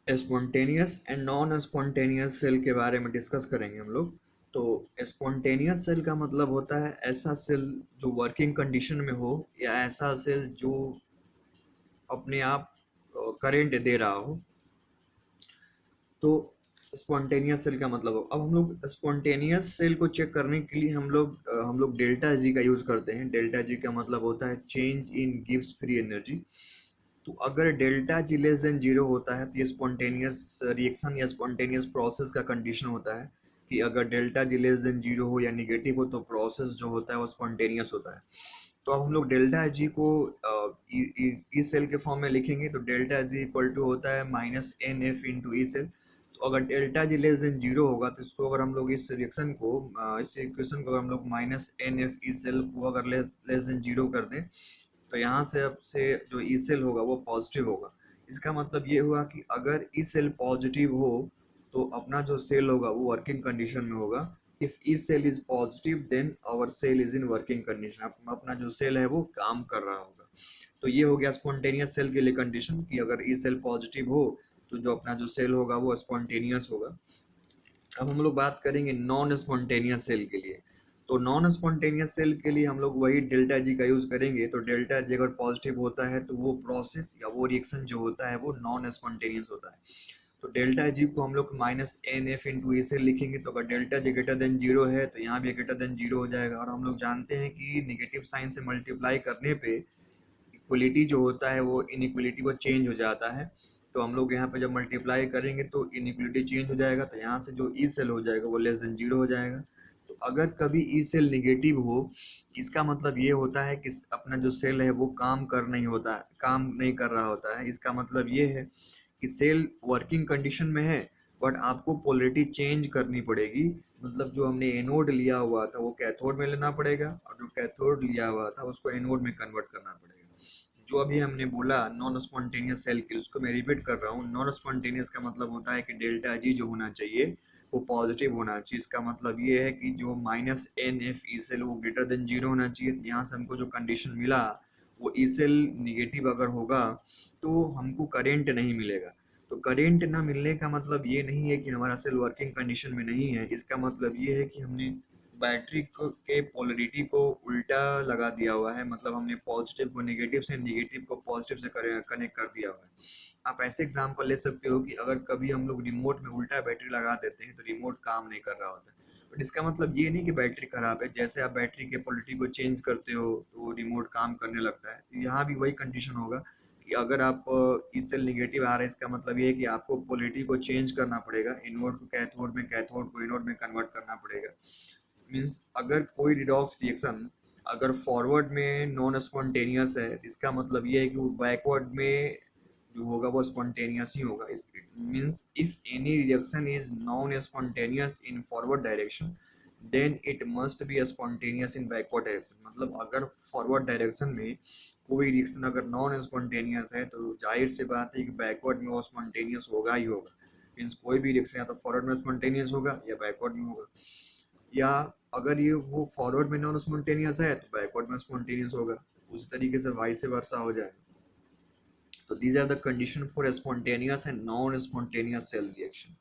Spontaneous and non spontaneous cell के बारे में डिस्कस करेंगे हम लोग। तो स्पॉन्टेनियस सेल का मतलब होता है ऐसा सेल जो वर्किंग कंडीशन में हो या ऐसा सेल जो अपने आप करंट दे रहा हो। तो स्पॉन्टेनियस सेल का मतलब हो। अब हम लोग स्पॉन्टेनियस सेल को चेक करने के लिए हम लोग डेल्टा जी का यूज करते हैं। डेल्टा जी का मतलब होता है change in gives free energy. तो अगर delta G less than zero होता है तो ये स्पॉन्टेनियस रिएक्शन या स्पॉन्टेनियस प्रोसेस का कंडीशन होता है कि अगर delta G less than zero हो या निगेटिव हो तो प्रोसेस जो होता है वो स्पॉन्टेनियस होता है। तो अब हम लोग डेल्टा जी को ई सेल के फॉर्म में लिखेंगे तो डेल्टा जी इक्वल टू होता है minus n F into E cell. तो अगर delta G less than zero होगा तो इसको अगर हम लोग इस रिएक्शन को इस इक्वेशन को अगर हम लोग minus n F E cell को अगर लेस देन जीरो कर दें तो यहाँ से अब से जो ई सेल होगा वो पॉजिटिव होगा। इसका मतलब ये हुआ कि अगर ई सेल पॉजिटिव हो तो अपना जो सेल होगा वो वर्किंग कंडीशन में होगा। If E cell is positive then our cell is in working condition. अपना जो सेल है वो काम कर रहा होगा। तो ये हो गया स्पॉन्टेनियस सेल के लिए कंडीशन कि अगर ई सेल पॉजिटिव हो तो जो अपना जो सेल होगा वो स्पॉन्टेनियस होगा। अब हम लोग बात करेंगे नॉन स्पॉन्टेनियस सेल के लिए। तो नॉन स्पॉन्टेनियस सेल के लिए हम लोग वही डेल्टा जी का यूज करेंगे। तो डेल्टा जी अगर पॉजिटिव होता है तो वो प्रोसेस या वो रिएक्शन जो होता है वो नॉन स्पॉन्टेनियस होता है। तो डेल्टा जी को हम लोग माइनस एन एफ इंटू ए से लिखेंगे। तो अगर डेल्टा जी ग्रेटर देन जीरो है तो यहाँ भी ग्रेटर देन जीरो हो जाएगा। और हम लोग जानते हैं कि निगेटिव साइन से मल्टीप्लाई करने पे इक्वलिटी जो होता है वो इनइक्वलिटी वो चेंज हो जाता है। तो हम लोग यहाँ पे जब मल्टीप्लाई करेंगे तो इनइक्वलिटी चेंज हो जाएगा। तो यहाँ से जो ई सेल हो जाएगा वो लेस देन जीरो हो जाएगा। तो अगर कभी ई सेल निगेटिव हो इसका मतलब ये होता है कि अपना जो सेल है वो काम नहीं कर रहा होता है। इसका मतलब ये है कि सेल वर्किंग कंडीशन में है बट आपको पोलरिटी चेंज करनी पड़ेगी। मतलब जो हमने एनोड लिया हुआ था वो कैथोड में लेना पड़ेगा और जो कैथोड लिया हुआ था उसको एनोड में कन्वर्ट करना पड़ेगा। जो अभी हमने बोला नॉन स्पॉन्टेनियस सेल के लिए उसको मैं रिपीट कर रहा हूँ। नॉन स्पॉन्टेनियस का मतलब होता है कि डेल्टा जी जो होना चाहिए वो पॉजिटिव होना चाहिए। इसका मतलब ये है कि जो minus n F E cell वो ग्रेटर देन जीरो होना चाहिए। यहाँ से हमको जो कंडीशन मिला वो ई सेल निगेटिव अगर होगा तो हमको करेंट नहीं मिलेगा। तो करेंट ना मिलने का मतलब ये नहीं है कि हमारा सेल वर्किंग कंडीशन में नहीं है। इसका मतलब ये है कि हमने बैटरी के पोलरिटी को उल्टा लगा दिया हुआ है। मतलब हमने पॉजिटिव को नेगेटिव से नेगेटिव को पॉजिटिव से कनेक्ट कर दिया हुआ है। आप ऐसे एग्जांपल ले सकते हो कि अगर कभी हम लोग रिमोट में उल्टा बैटरी लगा देते हैं तो रिमोट काम नहीं कर रहा होता है। बट इसका मतलब ये नहीं कि बैटरी खराब है। जैसे आप बैटरी के पोलरिटी को चेंज करते हो तो रिमोट काम करने लगता है। तो यहाँ भी वही कंडीशन होगा कि अगर आप इससे निगेटिव आ रहा है इसका मतलब ये है कि आपको पोलरिटी को चेंज करना पड़ेगा। इनवर्ट को कैथोड में, कैथोड को इनवर्ट में कन्वर्ट करना पड़ेगा। मीन्स अगर कोई रिडॉक्स रिएक्शन अगर फॉरवर्ड में नॉन स्पॉन्टेनियस है तो इसका मतलब ये है कि वो बैकवर्ड में जो होगा वो स्पॉन्टेनियस ही होगा। Means if any reaction is non spontaneous in forward direction then it must be spontaneous in backward direction. मतलब अगर फॉरवर्ड डायरेक्शन में कोई रिएक्शन अगर नॉन स्पॉन्टेनियस है तो जाहिर सी बात है कि बैकवर्ड में वो स्पॉन्टेनियस होगा ही होगा। मीन्स कोई भी रिएक्शन या तो फॉरवर्ड में स्पॉन्टेनियस होगा या बैकवर्ड में होगा। या अगर ये वो फॉरवर्ड में नॉन स्पॉन्टेनियस है तो बैकवर्ड में स्पॉन्टेनियस होगा। उसी तरीके से वाइस वर्सा हो जाएगा। तो these are the condition for spontaneous and non spontaneous cell reaction.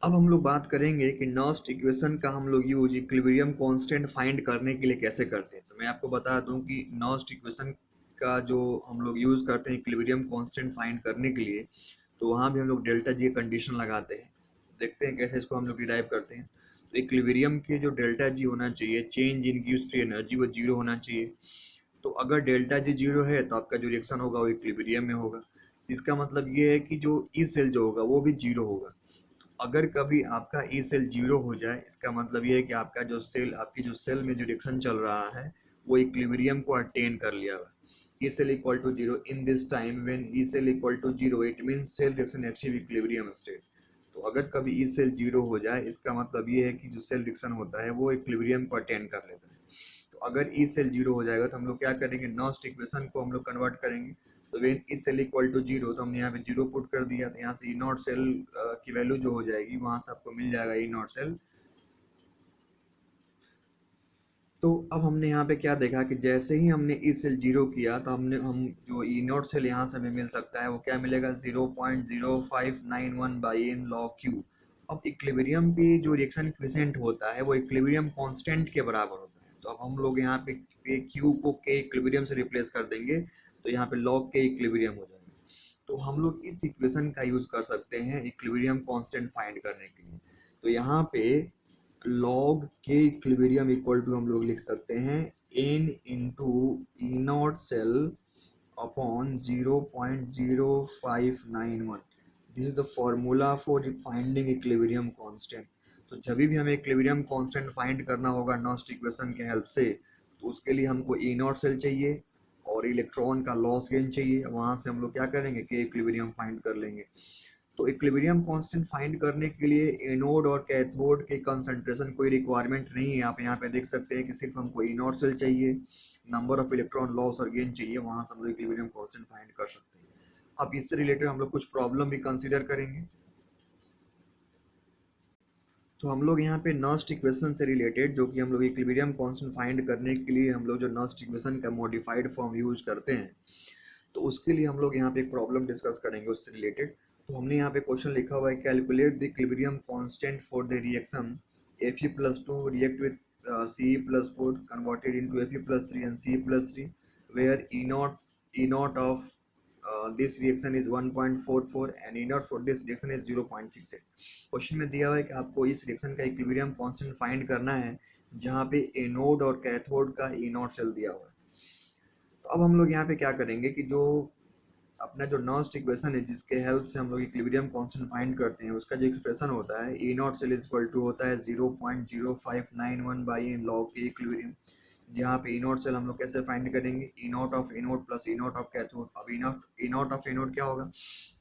अब हम लोग बात करेंगे कि नॉस्ट इक्वेशन का हम लोग यूज इक्विलिब्रियम कांस्टेंट फाइंड करने के लिए कैसे करते हैं। तो मैं आपको बता दूं कि नॉस्ट इक्वेशन का जो हम लोग यूज करते हैं इक्विलिब्रियम कांस्टेंट फाइंड करने के लिए तो वहाँ भी हम लोग डेल्टा जी कंडीशन लगाते हैं। देखते हैं कैसे इसको हम लोग डिराइव करते हैं। तो इक्विलिब्रियम के जो डेल्टा जी होना चाहिए change in gives free energy वो जीरो होना चाहिए। तो अगर डेल्टा जी जीरो है तो आपका जो रिएक्शन होगा वो इक्विलिब्रियम में होगा। इसका मतलब ये है कि जो ई सेल जो होगा वो भी जीरो होगा। अगर कभी आपका ई सेल जीरो हो जाए इसका मतलब ये है कि आपका जो सेल आपकी जो सेल में जो रिएक्शन चल रहा है वो इक्विलिब्रियम को अटेन कर लिया हुआ। E cell equal to zero in this time when E cell equal to zero it means cell reaction achieve equilibrium state. तो अगर कभी ई सेल जीरो हो जाए इसका मतलब ये है कि जो सेल रिएक्शन होता है वो इक्विलिब्रियम को अटेन कर लेता है। तो अगर ई सेल जीरो हो जाएगा तो हम लोग क्या करेंगे नॉस्ट इक्वेशन को हम लोग कन्वर्ट करेंगे। तो when E cell equal to zero तो हमने यहाँ पे जीरो पुट कर दिया तो यहाँ से ई नॉट सेल की वैल्यू जो हो जाएगी वहां से आपको मिल जाएगा ई नॉट सेल तो अब हमने यहाँ पे क्या देखा कि जैसे ही हमने ई सेल जीरो किया तो हम जो ई नॉट सेल यहाँ से हमें मिल सकता है वो क्या मिलेगा 0.0591 बाई एन लॉग क्यू। अब इक्विलिब्रियम पे जो रिएक्शन कोएफिशिएंट होता है वो इक्विलिब्रियम कांस्टेंट के बराबर होता है। तो अब हम लोग यहाँ पे क्यू को के इक्विलिब्रियम से रिप्लेस कर देंगे तो यहाँ पे लॉग के इक्विलिब्रियम हो जाएगा। तो हम लोग इस इक्वेशन का यूज कर सकते हैं इक्विलिब्रियम कांस्टेंट फाइंड करने के लिए। तो यहाँ पे log K equilibrium equal to हम लोग लिख सकते हैं n into E not cell upon 0.0591। This is the formula for finding equilibrium constant. तो जब भी हमें इक्विलिब्रियम कांस्टेंट फाइंड करना होगा नॉस्ट इक्वेशन के हेल्प से तो उसके लिए हमको ई नॉट सेल चाहिए और इलेक्ट्रॉन का लॉस गेन चाहिए। वहां से हम लोग क्या करेंगे के इक्विलिब्रियम फाइंड कर लेंगे। तो इक्विलिब्रियम कांस्टेंट फाइंड करने के लिए एनोड और कैथोड के कंसंट्रेशन कोई रिक्वायरमेंट नहीं है। आप यहाँ पे देख सकते हैं कि सिर्फ हमको इनोड सेल चाहिए, नंबर ऑफ इलेक्ट्रॉन लॉस और गेन चाहिए, वहां से हम लोग इक्विलिब्रियम कांस्टेंट फाइंड कर सकते हैं। अब इससे रिलेटेड हम लोग कुछ प्रॉब्लम भी कंसीडर करेंगे। तो हम लोग यहाँ पे नॉस्ट इक्वेशन से रिलेटेड जो कि हम लोग इक्विलिब्रियम कांस्टेंट फाइंड करने के लिए हम लोग जो नॉस्ट इक्वेशन का मॉडिफाइड फॉर्म यूज करते हैं तो उसके लिए हम लोग यहाँ पे एक प्रॉब्लम डिस्कस करेंगे उससे रिलेटेड। तो हमने यहाँ पे क्वेश्चन लिखा हुआ है calculate the equilibrium constant for the reaction Fe+2 react with Ce+4 converted into Fe+3 and Ce+3 where E naught of this reaction is 1.44 and E naught for this reaction is 0.68। Question में दिया हुआ है कि आपको इस reaction का equilibrium constant find करना है जहाँ पे एनोड और कैथोड का ई नॉट सेल दिया हुआ है। तो अब हम लोग यहाँ पे क्या करेंगे कि जो अपना जो नॉस्ट इक्वेशन है जिसके हेल्प से हम लोग इक्विलिब्रियम कांस्टेंट फाइंड करते हैं उसका जो एक्सप्रेशन होता है ई नॉट सेल इक्वल टू होता है 0.0591 by N log K equilibrium. जहाँ पे ई नॉट सेल हम लोग कैसे फाइंड करेंगे E naught of anode plus E naught of cathode. अब ई नॉट ऑफ एनोड क्या होगा,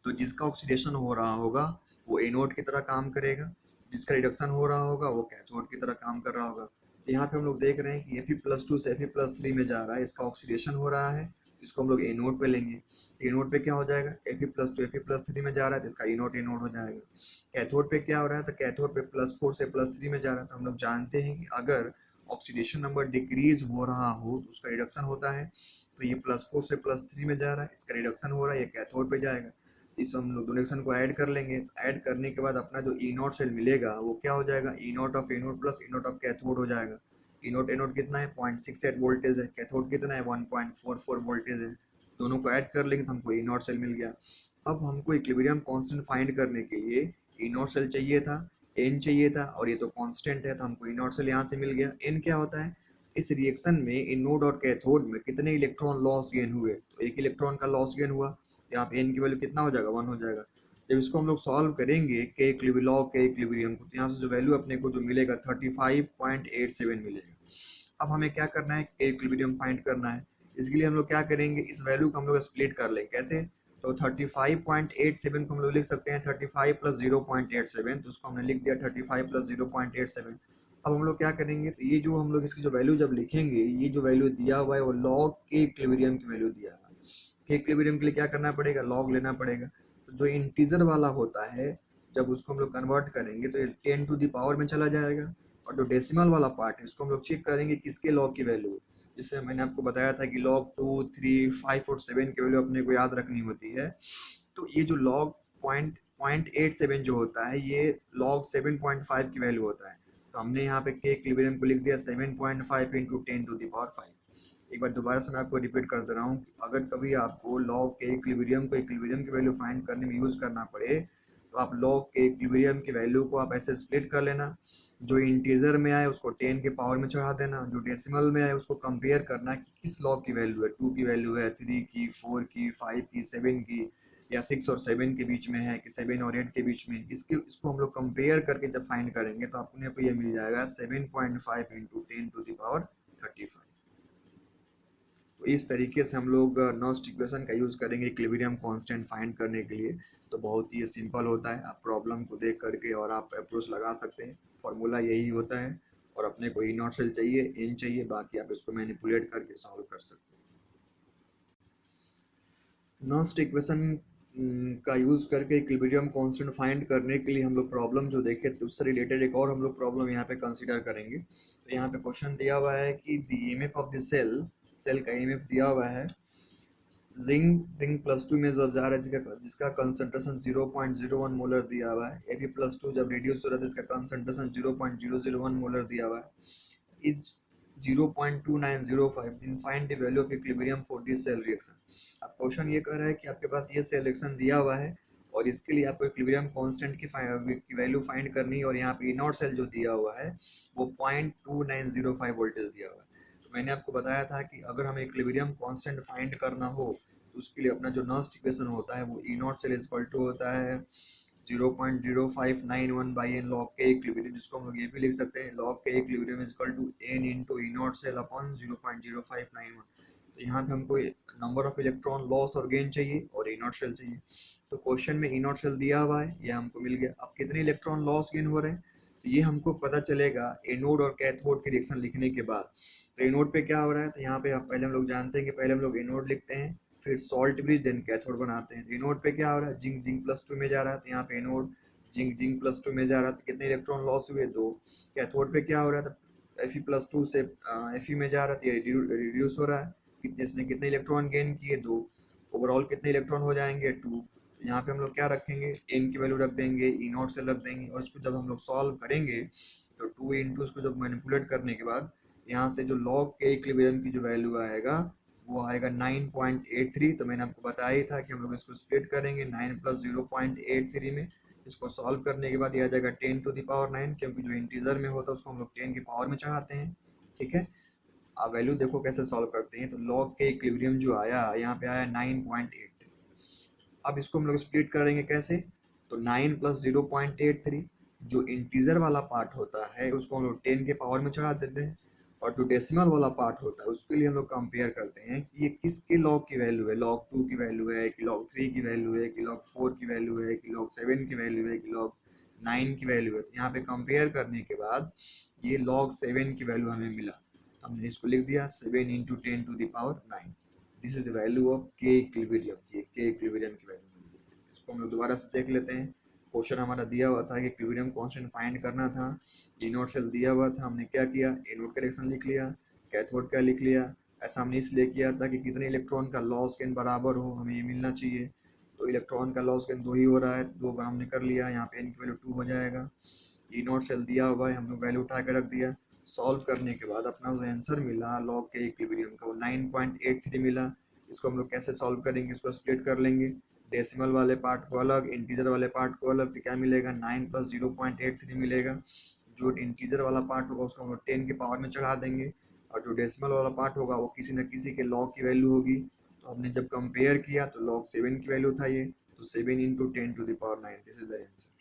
तो जिसका ऑक्सीडेशन हो रहा होगा वो एनोड की तरह काम करेगा, जिसका रिडक्शन हो रहा होगा वो कैथोड की तरह काम कर रहा होगा। तो यहाँ पे हम लोग देख रहे हैं कि Fe+2 से Fe+3 में जा रहा है, इसका ऑक्सीडेशन हो रहा है, इसको हम लोग एनोड पे लेंगे। एनोड पे क्या हो जाएगा Fe+2 Fe+3 में जा रहा है तो इसका एनोड एनोड हो जाएगा। कैथोड पे क्या हो रहा है तो कैथोड पे +4 से +3 में जा रहा है। तो हम लोग जानते हैं कि अगर ऑक्सीडेशन नंबर डिक्रीज हो रहा हो तो उसका रिडक्शन होता है। तो ये +4 से +3 में जा रहा है, इसका रिडक्शन हो रहा है, ये कैथोड पे जाएगा। इस हम लोग दोनों रिएक्शन को ऐड कर लेंगे। ऐड करने के बाद अपना जो ई नॉट सेल मिलेगा वो क्या हो जाएगा E naught of anode plus E naught of cathode हो जाएगा। ई नॉट एनोड कितना है 0.68 वोल्टेज है, कैथोड कितना है 1.44 वोल्टेज है। दोनों को ऐड कर लेंगे तो हमको ई नॉट सेल मिल गया। अब हमको इक्विलिब्रियम कांस्टेंट फाइंड करने के लिए ई नॉट सेल चाहिए था, एन चाहिए था और ये तो कांस्टेंट है तो हमको ई नॉट सेल यहाँ से मिल गया। एन क्या होता है, इस रिएक्शन में एनोड और कैथोड में कितने इलेक्ट्रॉन लॉस गेन हुए, तो एक इलेक्ट्रॉन का लॉस गेन हुआ। यहाँ पे एन की वैल्यू कितना हो जाएगा 1 हो जाएगा। जब इसको हम लोग सॉल्व करेंगे के लॉग के इक्विलिब्रियम को तो यहाँ से जो वैल्यू अपने को जो मिलेगा 35.87 मिलेगा। अब हमें क्या करना है के इक्विलिब्रियम फाइंड करना है। इसके लिए हम लोग क्या करेंगे इस वैल्यू को हम लोग स्प्लिट कर लेंगे। कैसे, तो 35.87 को हम लोग लिख सकते हैं 35 प्लस 0.87, तो उसको हमने लिख दिया 35 प्लस 0.87। अब हम लोग क्या करेंगे तो ये जो हम लोग इसकी जो वैल्यू जब लिखेंगे ये जो वैल्यू दिया हुआ है वो लॉग के इक्विलिब्रियम की वैल्यू दिया हुआ है। के इक्विलिब्रियम के लिए क्या करना पड़ेगा लॉग लेना पड़ेगा। तो जो इंटीजर वाला होता है जब उसको हम लोग कन्वर्ट करेंगे तो 10 टू द पावर में चला जाएगा और जो डेसिमल वाला पार्ट है उसको हम लोग चेक करेंगे किसके लॉग की वैल्यू है। जिससे मैंने आपको बताया था कि लॉग 2, 3, 5 और 7 की वैल्यू अपने को याद रखनी होती है। तो ये जो लॉग पॉइंट 0.87 जो होता है ये लॉग 7.5 की वैल्यू होता है। तो हमने यहाँ पे के इक्विलिब्रियम को लिख दिया 7.5 इंटू 10 टू द पावर 5। एक बार दोबारा से मैं आपको रिपीट कर दे रहा हूँ, अगर कभी आपको लॉग के इक्विलिब्रियम को इक्विलिब्रियम की वैल्यू फाइंड करने में यूज करना पड़े तो आप लॉग के इक्विलिब्रियम की वैल्यू को आप ऐसे स्प्लिट कर लेना। जो इंटीजर में आए उसको 10 के पावर में चढ़ा देना, जो डेसिमल में आए उसको कंपेयर करना कि किस लॉग की वैल्यू है, 2 की वैल्यू है, 3 की, 4 की, 5 की, 7 की, या 6 और 7 के बीच में है कि 7 और 8 के बीच में। इसको हम लोग कंपेयर करके जब फाइंड करेंगे तो आपको ये मिल जाएगा 7.5 इंटू 10 टू द पावर 35। तो इस तरीके से हम लोग नॉस्ट इक्वेशन का यूज करेंगे इक्विलिब्रियम कांस्टेंट फाइंड करने के लिए। तो बहुत ही सिंपल होता है, आप प्रॉब्लम को देख करके और आप अप्रोच लगा सकते हैं। फॉर्मूला यही होता है और अपने को ई नॉट सेल चाहिए, एन चाहिए, बाकी आप इसको मैनिपुलेट करके सॉल्व कर सकते हैं। नॉस्ट इक्वेशन का यूज करके इक्विलिब्रियम कांस्टेंट फाइंड करने के लिए हम लोग प्रॉब्लम जो देखे तो उससे रिलेटेड एक और हम लोग प्रॉब्लम यहाँ पे कंसीडर करेंगे। तो यहाँ पे क्वेश्चन दिया हुआ है कि the EMF of the cell, cell का ईएमएफ दिया हुआ है, जिंक प्लस टू में जब जा रहा है जिसका कंसंट्रेशन 0.01 मोलर दिया हुआ है, Ab प्लस टू जब रिड्यूस हो रहा है इसका कंसंट्रेशन 0.001 मोलर दिया हुआ है, is 0.2905, then find the value of equilibrium for this cell reaction। अब क्वेश्चन ये कर रहा है कि आपके पास ये सेल रिएक्शन दिया हुआ है और इसके लिए आपको इक्विलिब्रियम कांस्टेंट की वैल्यू फाइंड करनी है, और यहाँ पे नॉट सेल जो दिया हुआ है वो 0.2905 वोल्टेज दिया हुआ है। तो मैंने आपको बताया था कि अगर हमें इक्विलिब्रियम कांस्टेंट फाइंड करना हो तो उसके लिए अपना जो नॉस्ट इक्वेशन होता है वो ई नॉट सेल इक्वल टू होता है 0.0591 by N log K equilibrium, जिसको हम लोग ये भी लिख सकते हैं log K equilibrium is equal to n into E not cell upon 0.0591। तो यहाँ पे हमको नंबर ऑफ इलेक्ट्रॉन लॉस और गेन चाहिए और ई नॉट सेल चाहिए। तो क्वेश्चन में ई नॉट सेल दिया हुआ है, ये हमको मिल गया। अब कितने इलेक्ट्रॉन लॉस गेन हो रहे हैं तो ये हमको पता चलेगा एनोड और कैथोड के रिएक्शन लिखने के बाद। तो एनोड पे क्या हो रहा है, तो यहाँ पे आप पहले हम लोग जानते हैं कि पहले हम लोग एनोड लिखते हैं, फिर सॉल्ट ब्रिज देन कैथोड बनाते हैं। एनोड पे क्या हो रहा है, जिंक जिंक प्लस टू में जा रहा है, तो यहाँ पे anode zinc zinc plus two में जा रहा है, तो कितने इलेक्ट्रॉन लॉस हुए, 2। कैथोड पे क्या हो रहा है, तो Fe प्लस टू से Fe में जा रहा है, तो ये रिड्यूस हो रहा है, इसने कितने इलेक्ट्रॉन गेन किए, 2। ओवरऑल कितने इलेक्ट्रॉन हो जाएंगे, 2। यहाँ पे हम लोग क्या रखेंगे, एन की वैल्यू रख देंगे, ई नॉट से रख देंगे, और इसको जब हम लोग सॉल्व करेंगे तो 2 इंटू उसको जब मैनिपुलेट करने के बाद यहाँ से जो लॉग के इक्विलिब्रियम की जो वैल्यू आएगा वो आएगा 9.83। तो मैंने आपको बताया ही था कि हम लोग इसको स्प्लिट करेंगे 9 प्लस 0.83 में। इसको सॉल्व करने के बाद ये आ जाएगा 10 टू द पावर 9, क्योंकि जो इंटीजर में होता है उसको हम लोग 10 की पावर में चढ़ाते हैं। ठीक है, आप वैल्यू देखो कैसे सॉल्व करते हैं। तो लॉग के इक्विलिब्रियम जो आया यहाँ पे आया 9.83। अब इसको हम लोग स्प्लिट करेंगे कैसे, तो 9 प्लस 0.83 जो इंटीजर वाला पार्ट होता है उसको हम लोग 10 के पावर में चढ़ा देते हैं, और जो डेसिमल वाला पार्ट होता है उसके लिए हम लोग कंपेयर करते हैं कि ये किसके लॉग की वैल्यू है, लॉग 2 की वैल्यू है कि लॉग 3 की वैल्यू है कि लॉग 4 की वैल्यू है कि लॉग 7 की वैल्यू है कि लॉग 9 की वैल्यू है। तो यहाँ पे कंपेयर करने के बाद ये लॉग 7 की वैल्यू हमें मिला, हमने इसको लिख दिया 7 into 10 to the power 9। This is the value of K equilibrium, ये के इक्विलिब्रियम की वैल्यू मिल गई। इसको हम लोग दोबारा से देख लेते हैं। क्वेश्चन हमारा दिया हुआ था कि इक्विलिब्रियम कांस्टेंट फाइंड करना था, ए नोट सेल दिया हुआ था, हमने क्या किया, ए नोट का रिएक्शन लिख लिया, कैथोड का लिख लिया। ऐसा हमने इसलिए किया था कि कितने इलेक्ट्रॉन का लॉस गेन बराबर हो, हमें ये मिलना चाहिए। तो इलेक्ट्रॉन का लॉस गेन 2 ही हो रहा है, तो 2 बार हमने कर लिया, यहाँ पे एन की वैल्यू 2 हो जाएगा। ई नोट सेल दिया हुआ है, हम लोग वैल्यू उठा के रख दिया। सॉल्व करने के बाद अपना जो आंसर मिला लॉग के इक्विलिब्रियम का वो 9.83 मिला। इसको हम लोग कैसे सॉल्व करेंगे, इसको स्प्लिट कर लेंगे, डेसिमल वाले पार्ट को अलग, इंटीजर वाले पार्ट को अलग, तो क्या मिलेगा 9 प्लस 0.83 मिलेगा। जो इंटीजर वाला पार्ट होगा उसको हम लोग 10 के पावर में चढ़ा देंगे, और जो डेसिमल वाला पार्ट होगा वो किसी न किसी के लॉग की वैल्यू होगी। तो हमने जब कंपेयर किया तो लॉग 7 की वैल्यू था ये, तो 7 into 10 to the power 9, this is the answer.